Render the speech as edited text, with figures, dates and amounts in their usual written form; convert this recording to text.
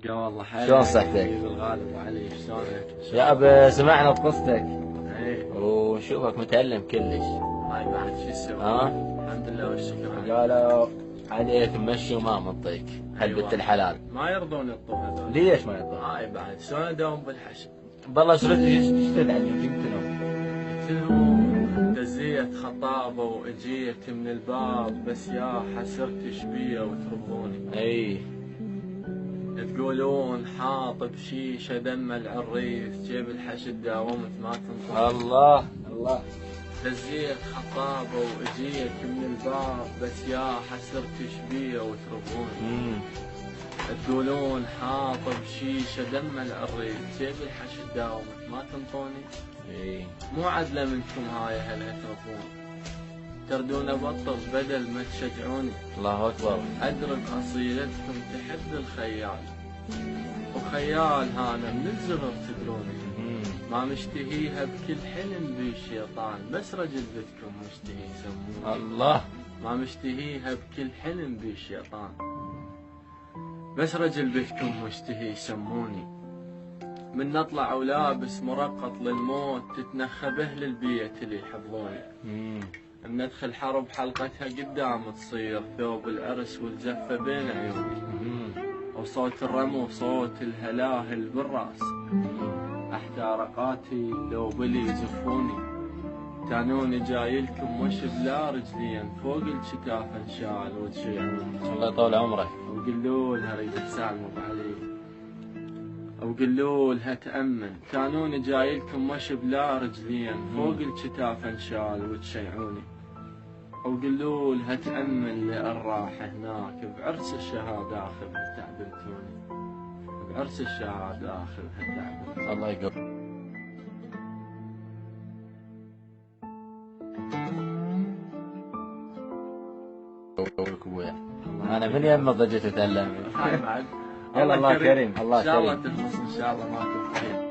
يا والله حيل. شلون صحتك؟ بالغالب علي شلونك؟ يا ابا سمعنا بقصتك ايه ونشوفك متألم كلش. هاي بعد شو اسوي؟ الحمد لله والشكر. قالوا عليك ممشي وما منطيك هل بنت الحلال. ما يرضون يطون هذول. ليش ما يرضون؟ هاي بعد شلون اداوم بالحشد؟ بالله شريت ايش تتعلم؟ قلت لهم دزيت خطابه واجيت من الباب بس يا حسرت شبيه وترضوني. اي تقولون حاطب شيشه دم العريس جيب الحشد داومت ما تنطق. الله الله. دزيت خطابه واجيت من الباب بس يا حسرت شبيه وترضوني. تقولون حاطب شيشه دم العريس جيب الحشد داومت ما تنطوني. مو عدله منكم هاي هل ترفون تردون ابطل بدل ما تشجعوني. الله اكبر. ادرك اصيلتكم تحب الخيال وخيال هانا من الزغر تدروني. ما مشتهيها بكل حلم بي الشيطان بس رجل بدكم مشتهي يسموني. الله. ما مشتهيها بكل حلم بي الشيطان بس رجل بدكم مشتهي يسموني. من نطلع ولابس مرقط للموت تتنخى باهل البيت اللي يحفظوني. من ندخل حرب حلقتها قدام تصير ثوب العرس والزفه بين عيوني. وصوت الرمو صوت الهلاهل بالراس احتارقاتي لو بلي يزفوني. تانوني جايلكم وش بلا رجلين فوق الشتاف انشال وتشيعوني. الله يطول عمرك. وقلولها اريد اسالم ابو علي وقلولها تأمن. كانوني جايلكم وش بلا رجلين فوق الشتاف انشال وتشيعوني. وقلولها تأمن لأن راح هناك بعرس الشهادة اخذها تعبنتوني. بعرس الشهادة اخذها تعبنتوني. الله يقبل. انا من يم ضجت اتألم. هاي بعد الله كريم. الله ان شاء الله تخلص ان شاء الله ما تبقى.